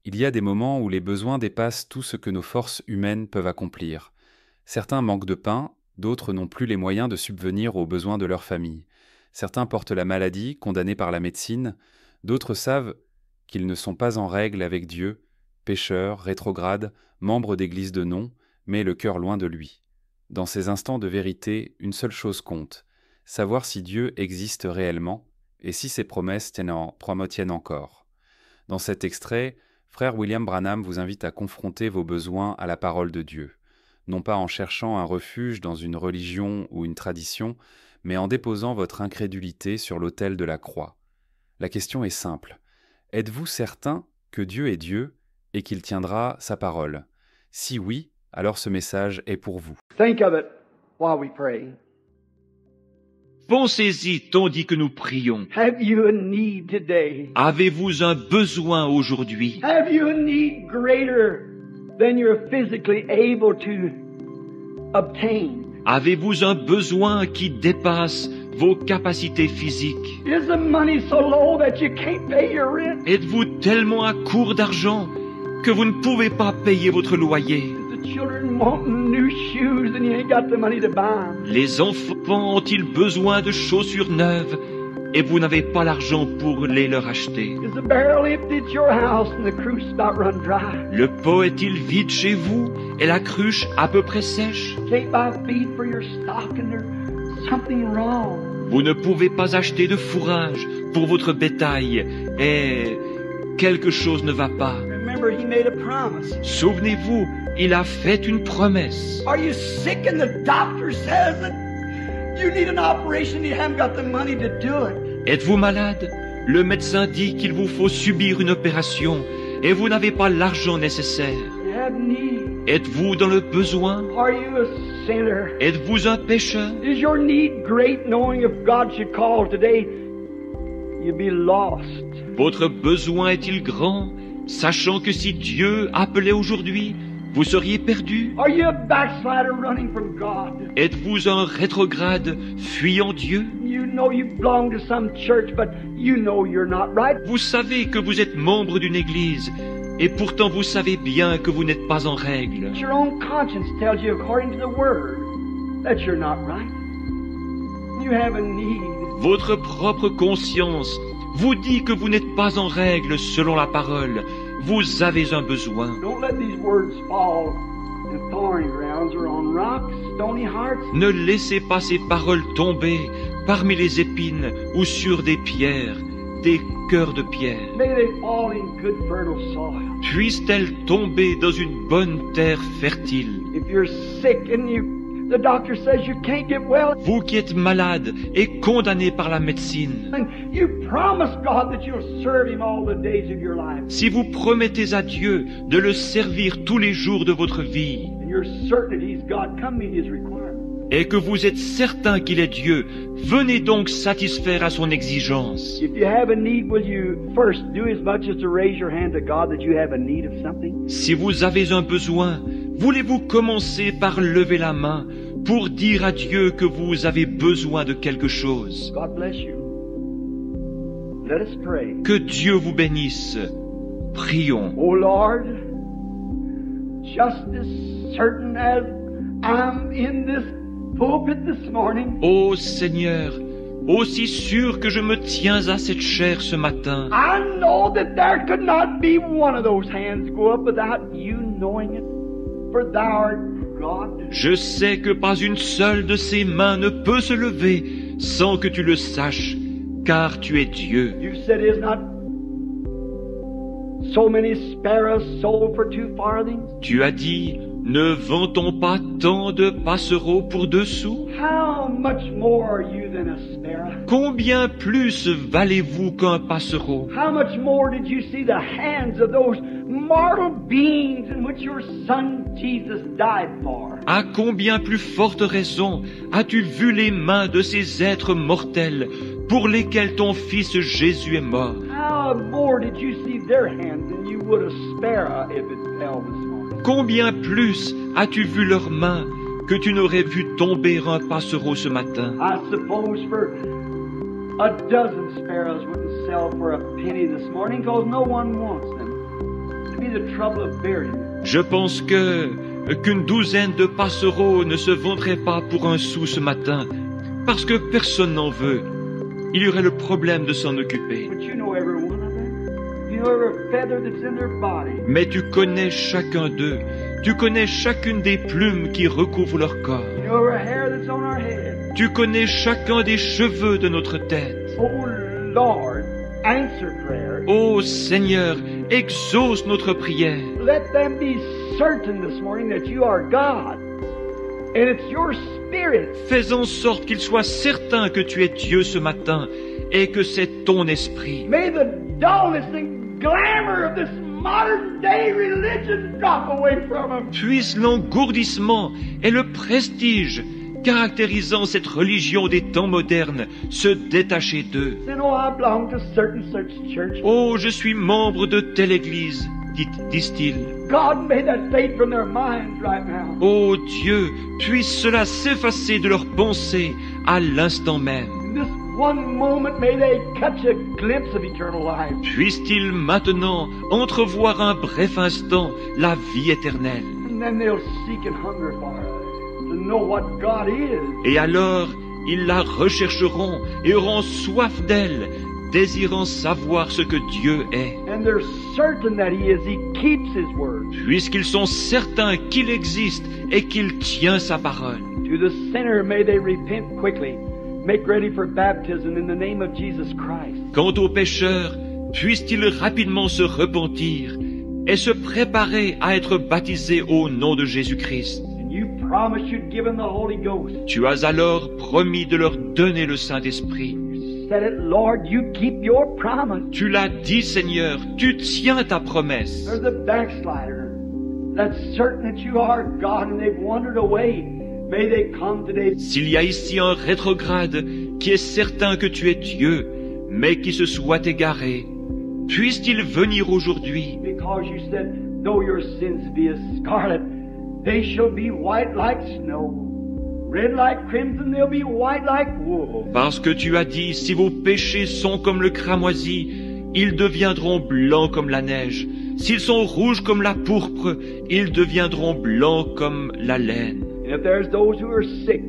Il y a des moments où les besoins dépassent tout ce que nos forces humaines peuvent accomplir. Certains manquent de pain, d'autres n'ont plus les moyens de subvenir aux besoins de leur famille. Certains portent la maladie, condamnés par la médecine, d'autres savent qu'ils ne sont pas en règle avec Dieu, pécheurs, rétrogrades, membres d'église de nom, mais le cœur loin de lui. Dans ces instants de vérité, une seule chose compte, savoir si Dieu existe réellement et si ses promesses tiennent encore. Dans cet extrait, frère William Branham vous invite à confronter vos besoins à la parole de Dieu, non pas en cherchant un refuge dans une religion ou une tradition, mais en déposant votre incrédulité sur l'autel de la croix. La question est simple. Êtes-vous certain que Dieu est Dieu et qu'il tiendra sa parole? Si oui, alors ce message est pour vous. Think of it while we pray. Pensez-y tandis que nous prions. Have you a need today? Avez-vous un besoin aujourd'hui? Have you a need greater than you're physically able to obtain? Avez-vous un besoin qui dépasse vos capacités physiques? Is the money so low that you can't pay your rent? Êtes-vous tellement à court d'argent que vous ne pouvez pas payer votre loyer? The children wanting new shoes and you ain't got the money to buy 'em. Les enfants ont-ils besoin de chaussures neuves et vous n'avez pas l'argent pour les leur acheter? Is the barrel empty at your house and the cruise about run dry? Le pot est-il vide chez vous et la cruche à peu près sèche? Can't buy feed for your stock and there's something wrong. Vous ne pouvez pas acheter de fourrage pour votre bétail et quelque chose ne va pas. Remember, he made a promise. Souvenez-vous, il a fait une promesse. Are you sick and the doctor says that you need an operation and you haven't got the money to do it? Êtes-vous malade? Le médecin dit qu'il vous faut subir une opération et vous n'avez pas l'argent nécessaire. You have need. Êtes-vous dans le besoin? Are you a sinner? Êtes-vous un pécheur? Is your need great knowing if God should call today, you'd be lost? Votre besoin est-il grand, sachant que si Dieu appelait aujourd'hui, vous seriez perdu? Are you a backslider running from God? Êtes-vous un rétrograde fuyant Dieu? You know you belong to some church, but you know you're not right. Vous savez que vous êtes membre d'une église, et pourtant vous savez bien que vous n'êtes pas en règle. Your own conscience tells you according to the Word that you're not right. You have a need. Votre propre conscience vous dit que vous n'êtes pas en règle selon la parole. Vous avez un besoin. Don't let these words fall in thorny grounds or on rocks, stony hearts. Ne laissez pas ces paroles tomber parmi les épines ou sur des pierres, des cœurs de pierre. May they fall in good fertile soil. Puissent-elles tomber dans une bonne terre fertile? If you're sick and the doctor says you can't get well, Vous qui êtes malade et condamné par la médecine, and you promise God that you'll serve Him all the days of your life, si vous promettez à Dieu de le servir tous les jours de votre vie, and you're certain that He's God, come meet His requirement. et que vous êtes certain qu'il est Dieu, venez donc satisfaire à son exigence. If you have a need, will you first do as much as to raise your hand to God that you have a need of something? Si vous avez un besoin, voulez-vous commencer par lever la main pour dire à Dieu que vous avez besoin de quelque chose? God bless you. Let us pray. Que Dieu vous bénisse. Prions. Oh Lord, just as certain as I'm in this pulpit this morning, Ô Seigneur, aussi sûr que je me tiens à cette chair ce matin, I know that there could not be one of those hands go up without you knowing it, for thou art God. je sais que pas une seule de ces mains ne peut se lever sans que tu le saches, car tu es Dieu. You said, is not so many sparrows sold for 2 farthings? Tu as dit, ne vend-on pas tant de passereaux pour 2 sous? How much more are you than a sparrow? Combien plus valez-vous qu'un passereau? How much more did you see the hands of those mortal beings in which your Son Jesus died for? À combien plus forte raison as-tu vu les mains de ces êtres mortels pour lesquels ton Fils Jésus est mort? How more did you see their hands than you would a sparrow if it fell this morning? Combien plus as-tu vu leurs mains que tu n'aurais vu tomber un passereau ce matin? I suppose for a dozen sparrows wouldn't sell for a penny this morning because no one wants them. the trouble of burying it. Je pense qu'une douzaine de passereaux ne se vendraient pas pour un sou ce matin, parce que personne n'en veut. Il y aurait le problème de s'en occuper. But you know every one of them. You know every feather that's in their body. Mais tu connais chacun d'eux. Tu connais chacune des plumes qui recouvrent leur corps. You know every hair that's on our head. Tu connais chacun des cheveux de notre tête. Oh Lord, answer prayer. Ô Seigneur, exauce notre prière. Let them be certain this morning that you are God. And it's your Spirit. Fais en sorte qu'ils soient certains que tu es Dieu ce matin et que c'est ton esprit. May the dullness and glamour of this modern day religion drop away from them. Puisse l'engourdissement et le prestige caractérisant cette religion des temps modernes se détacher d'eux. Then, oh, I belong to certain such church. Oh, je suis membre de telle église, disent-ils. God, may that fade from their minds right now. Ô Dieu, puisse cela s'effacer de leurs pensées à l'instant même. In this one moment, may they catch a glimpse of eternal life. Puisse-t-il maintenant entrevoir un bref instant la vie éternelle. And then they'll seek and hunger for it, to know what God is. Et alors, ils la rechercheront et auront soif d'elle, désirant savoir ce que Dieu est. And they're certain that He is. He keeps His word. Puisqu'ils sont certains qu'il existe et qu'il tient sa parole. To the sinner, may they repent quickly. Make ready for baptism in the name of Jesus Christ. Quant aux pécheurs, puissent-ils rapidement se repentir et se préparer à être baptisés au nom de Jésus-Christ. And you promised you'd give them the Holy Ghost. Tu as alors promis de leur donner le Saint-Esprit. You said it, Lord, you keep your promise. Tu l'as dit, Seigneur, tu tiens ta promesse. There's a backslider that's certain that you are God and they've wandered away. May they come today. S'il y a ici un rétrograde qui est certain que tu es Dieu, mais qui se soit égaré, puisse-t-il venir aujourd'hui, Because you said, though your sins be as scarlet, they shall be white like snow. Red like crimson, they'll be white like wool. parce que tu as dit, si vos péchés sont comme le cramoisi, ils deviendront blancs comme la neige. S'ils sont rouges comme la pourpre, ils deviendront blancs comme la laine. And if there's those who are sick,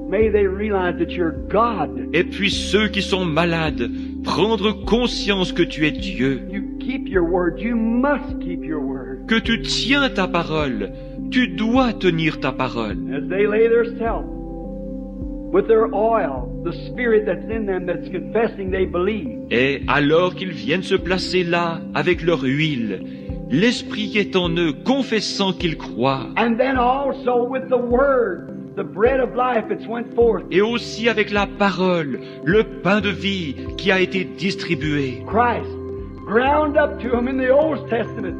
may they realize that you're God. Et puis ceux qui sont malades, prendre conscience que tu es Dieu, You keep your word. You must keep your word. que tu tiens ta parole, tu dois tenir ta parole. As they lay their self with their oil, the spirit that's in them that's confessing they believe. Et alors qu'ils viennent se placer là avec leur huile, l'Esprit est en eux, confessant qu'ils croient. And then also with the word, the bread of life that's went forth. Et aussi avec la parole, le pain de vie qui a été distribué. Christ ground up to him in the Old Testament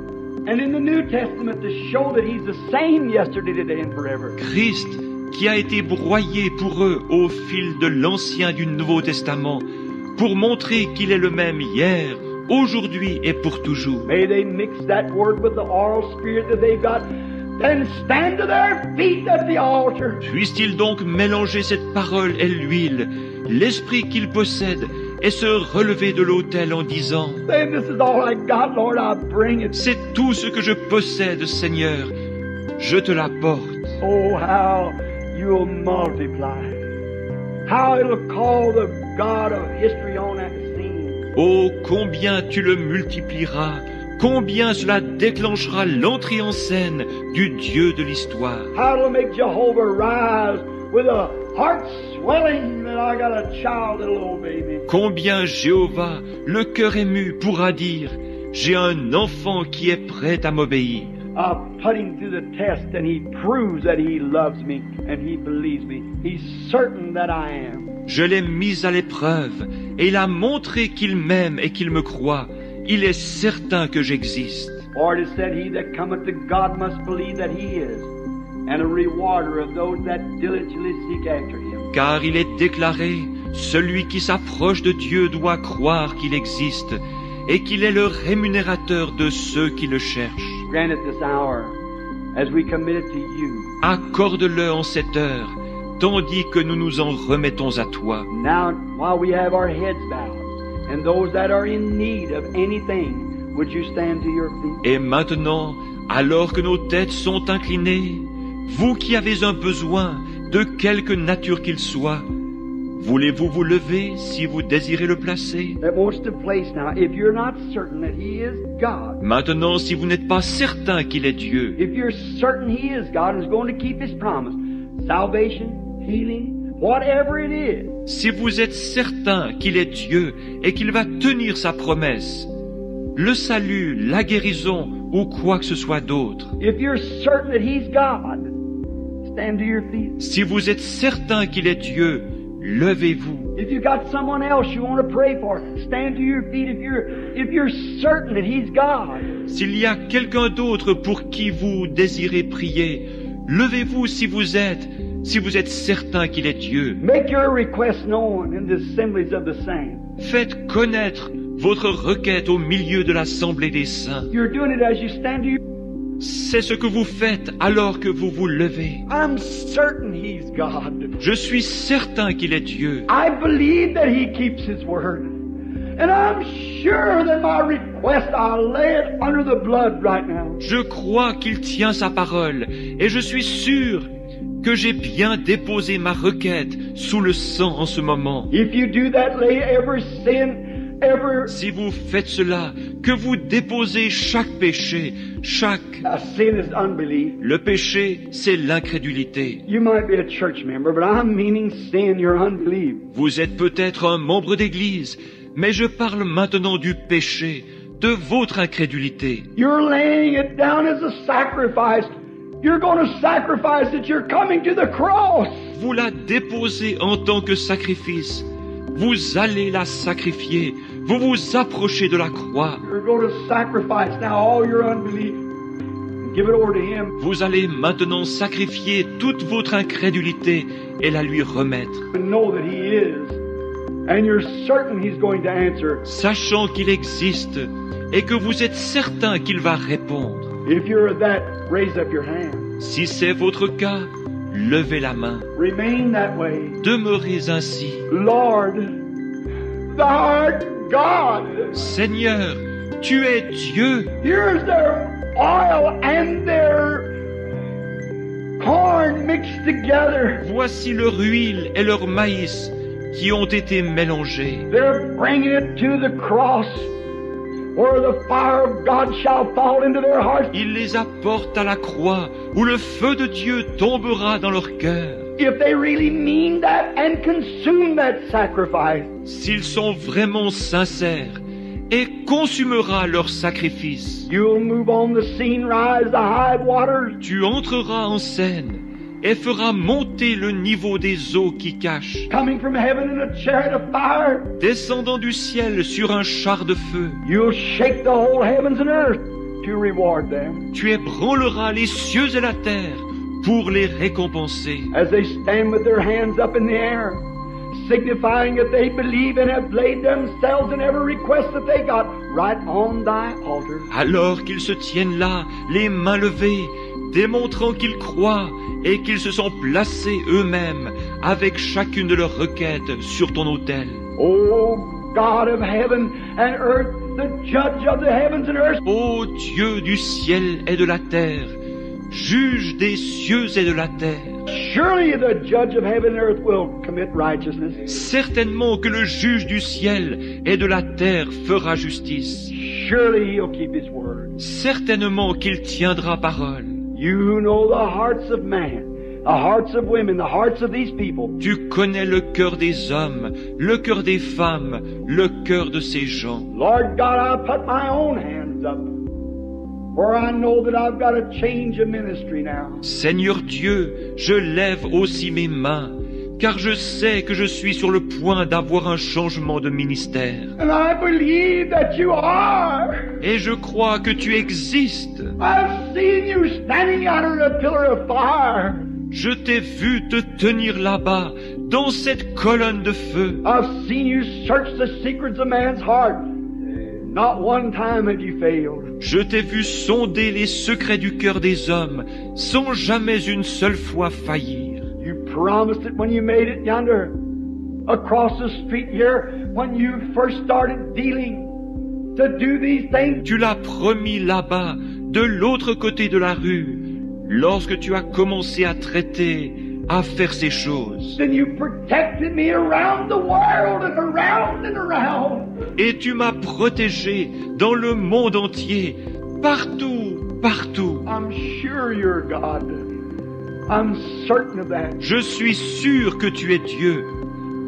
and in the New Testament to show that He's the same yesterday, today, and forever. Christ qui a été broyé pour eux au fil de l'Ancien et du Nouveau Testament, pour montrer qu'il est le même hier, aujourd'hui et pour toujours. May they mix that word with the oral spirit that they've got, then stand to their feet at the altar. Puisse-t-il donc mélanger cette parole et l'huile, l'esprit qu'ils possèdent, et se relever de l'autel en disant, Saying, this is all I got, Lord, I bring it. c'est tout ce que je possède, Seigneur, je te l'apporte. Oh, how you'll multiply. How it'll call the God of history on that scene. Oh, combien tu le multiplieras, combien cela déclenchera l'entrée en scène du Dieu de l'histoire. How it'll make Jehovah rise with a heart swelling that I got a child, a little old baby. Combien Jéhovah, le cœur ému, pourra dire, j'ai un enfant qui est prêt à m'obéir. I've put him through the test and he proves that he loves me and he believes me. He's certain that I am. Je l'ai mis à l'épreuve, et il a montré qu'il m'aime et qu'il me croit. Il est certain que j'existe. For it is said, he that cometh to God must believe that he is, and a rewarder of those that diligently seek after him. Car il est déclaré, celui qui s'approche de Dieu doit croire qu'il existe, et qu'il est le rémunérateur de ceux qui le cherchent. Grant it this hour, as we commit it to you. Accorde-le en cette heure, tandis que nous nous en remettons à toi. Now, while we have our heads bowed, and those that are in need of anything, Would you stand to your feet? Et maintenant, alors que nos têtes sont inclinées, vous qui avez un besoin, de quelque nature qu'il soit, voulez-vous vous lever si vous désirez le placer? That wants to place now. If you're not certain that He is God, Maintenant, si vous n'êtes pas certain qu'il est Dieu, if you're certain He is God and is going to keep His promise, salvation, healing, whatever it is, si vous êtes certain qu'il est Dieu et qu'il va tenir sa promesse, le salut, la guérison ou quoi que ce soit d'autre, if you're certain that He's God, stand to your feet. si vous êtes certain qu'il est Dieu, levez-vous. If you got someone else you want to pray for, stand to your feet. If you're certain that He's God. S'il y a quelqu'un d'autre pour qui vous désirez prier, levez-vous si vous êtes certain qu'il est Dieu. Make your request known in the assemblies of the saints. Faites connaître votre requête au milieu de l'assemblée des saints. You're doing it as you stand to your... C'est ce que vous faites alors que vous vous levez. I'm certain He's God. Je suis certain qu'il est Dieu. I believe that He keeps His word. And I'm sure that my request, I'll lay it under the blood right now. Je crois qu'il tient sa parole et je suis sûr que j'ai bien déposé ma requête sous le sang en ce moment. If you do that, lay every sin, every... Si vous faites cela, que vous déposez chaque péché, sin is unbelief. Le péché, c'est l'incrédulité. You might be a church member, but I'm meaning sin, your unbelief. Vous êtes peut-être un membre d'église, mais je parle maintenant du péché, de votre incrédulité. You're laying it down as a sacrifice. You're going to sacrifice that you're coming to the cross. Vous la déposez en tant que sacrifice. Vous allez la sacrifier. Vous vous approchez de la croix. You're going to sacrifice now all your unbelief. Give it over to Him. Vous allez maintenant sacrifier toute votre incrédulité et la lui remettre. And know that He is. And you're certain He's going to answer. Sachant qu'il existe et que vous êtes certain qu'il va répondre. If you're that, raise up your hand. Si c'est votre cas, levez la main. Remain that way. Demeurez ainsi. Lord, Thou art God. Seigneur, tu es Dieu. Here's their oil and their corn mixed together. Voici leur huile et leur maïs qui ont été mélangés. They're bringing it to the cross, where the fire of God shall fall into their hearts. Ils les apportent à la croix, où le feu de Dieu tombera dans leur cœur. If they really mean that and consume that sacrifice, S'ils sont vraiment sincères, et consumera leur sacrifice. you'll move on the scene, rise the high waters. Tu entreras en scène et feras monter le niveau des eaux qui cachent, Coming from heaven in a chariot of fire, descendant du ciel sur un char de feu. you'll shake the whole heavens and earth to reward them. Tu ébranleras les cieux et la terre pour les récompenser. As they stand with their hands up in the air, signifying that they believe and have laid themselves in every request that they got right on thy altar. Alors qu'ils se tiennent là, les mains levées, démontrant qu'ils croient et qu'ils se sont placés eux-mêmes avec chacune de leurs requêtes sur ton autel. O God of heaven and earth, the judge of the heavens and earth, Ô Dieu du ciel et de la terre, juge des cieux et de la terre, surely the judge of heaven and earth will commit righteousness. certainement que le juge du ciel et de la terre fera justice. Surely He'll keep His word. Certainement qu'il tiendra parole. You who know the hearts of man, the hearts of women, the hearts of these people, Tu connais le cœur des hommes, le cœur des femmes, le cœur de ces gens. Lord God, I put my own hands up, for I know that I've got to change of ministry now. Seigneur Dieu, je lève aussi mes mains, car je sais que je suis sur le point d'avoir un changement de ministère. And I believe that you are. Et je crois que tu existes. I've seen you standing under a pillar of fire. Je t'ai vu te tenir là-bas, dans cette colonne de feu. I've seen you search the secrets of man's heart. Not one time have you failed. Je t'ai vu sonder les secrets du cœur des hommes, sans jamais une seule fois faillir. You promised it when you made it yonder, across the street here, when you first started dealing to do these things. Tu l'as promis là-bas, de l'autre côté de la rue, lorsque tu as commencé à traiter, à faire ces choses. Then you protected me around the world and around and around. Et tu m'as protégé dans le monde entier, partout, partout. I'm sure you're God. I'm certain of that. Je suis sûr que tu es Dieu.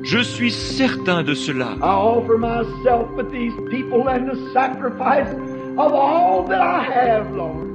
Je suis certain de cela. I offer myself with these people and the sacrifice of all that I have, Lord,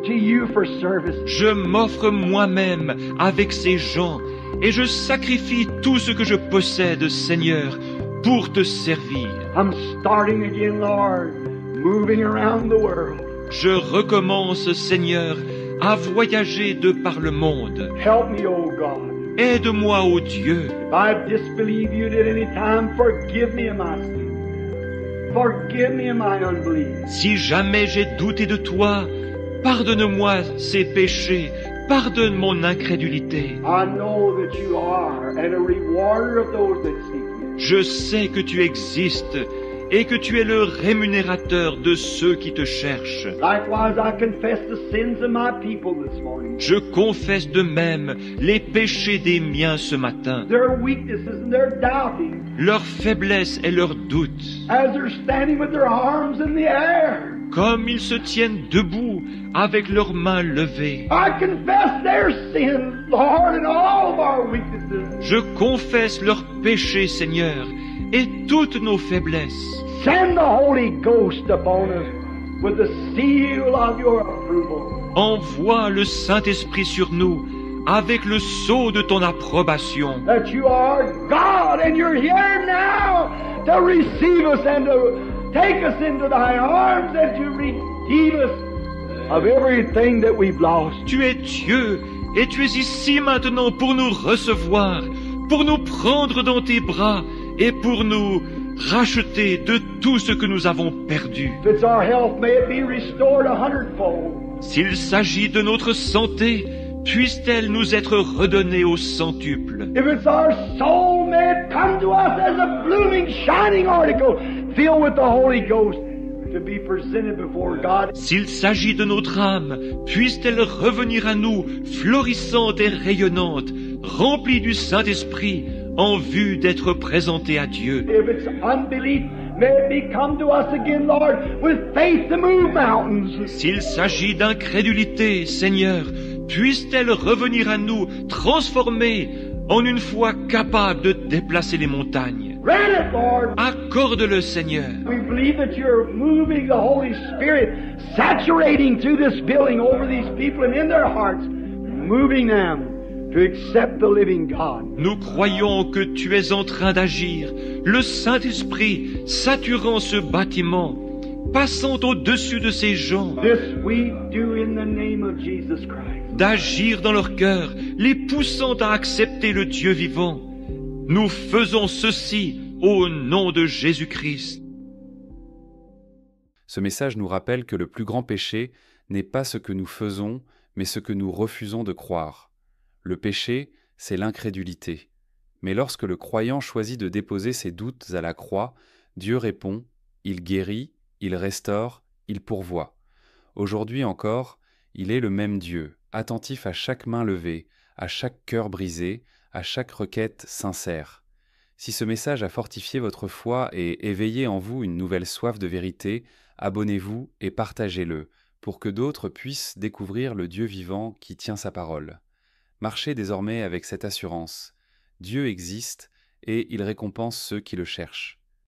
to you for service. Je m'offre moi-même avec ces gens et je sacrifie tout ce que je possède, Seigneur, pour te servir. I'm starting again, Lord, moving around the world. Je recommence, Seigneur, à voyager de par le monde. Help me, O God. Aide-moi, ô Dieu. If I disbelieve you at any time, forgive me of my sin. Forgive me of my unbelief. Si jamais j'ai douté de toi, pardonne-moi ces péchés, pardonne mon incrédulité. I know that you are and a rewarder of those that seek you. Je sais que tu existes et que tu es le rémunérateur de ceux qui te cherchent. Likewise, I confess the sins of my people this morning. Je confesse de même les péchés des miens ce matin, Their weaknesses and their doubting leur faiblesse et leurs doutes. as they're standing with their arms in the air. Comme ils se tiennent debout avec leurs mains levées. I confess their sins, Lord, and all of our weaknesses. Je confesse leurs péchés, Seigneur, et toutes nos faiblesses. Send the Holy Ghost upon us with the seal of your approval. Envoie le Saint-Esprit sur nous avec le sceau de ton approbation. That you are God and you're here now to receive us and to take us into thy arms and to redeem us of everything that we've lost. Tu es Dieu et tu es ici maintenant pour nous recevoir, pour nous prendre dans tes bras et pour nous racheter de tout ce que nous avons perdu. If it's our health, may it be restored 100-fold. S'il s'agit de notre santé, puisse-t-elle nous être redonnée au centuple. If it's our soul, may it come to us as a blooming, shining article filled with the Holy Ghost to be presented before God. S'il s'agit de notre âme, puisse-t-elle revenir à nous, florissante et rayonnante, remplie du Saint-Esprit, en vue d'être présentée à Dieu. If it's unbelief, may it be come to us again, Lord, with faith to move mountains. S'il s'agit d'incrédulité, Seigneur, puisse-t-elle revenir à nous, transformée en une foi capable de déplacer les montagnes. Grant it, Lord. Accorde-le, Seigneur. We believe that you're moving the Holy Spirit, saturating through this building over these people and in their hearts, moving them to accept the living God. Nous croyons que tu es en train d'agir, le Saint-Esprit saturant ce bâtiment, passant au-dessus de ces gens, This we do in the name of Jesus Christ. d'agir dans leur cœur, les poussant à accepter le Dieu vivant. Nous faisons ceci au nom de Jésus-Christ. Ce message nous rappelle que le plus grand péché n'est pas ce que nous faisons, mais ce que nous refusons de croire. Le péché, c'est l'incrédulité. Mais lorsque le croyant choisit de déposer ses doutes à la croix, Dieu répond, il guérit, il restaure, il pourvoit. Aujourd'hui encore, il est le même Dieu, attentif à chaque main levée, à chaque cœur brisé, à chaque requête sincère. Si ce message a fortifié votre foi et éveillé en vous une nouvelle soif de vérité, abonnez-vous et partagez-le, pour que d'autres puissent découvrir le Dieu vivant qui tient sa parole. Marchez désormais avec cette assurance. Dieu existe et il récompense ceux qui le cherchent.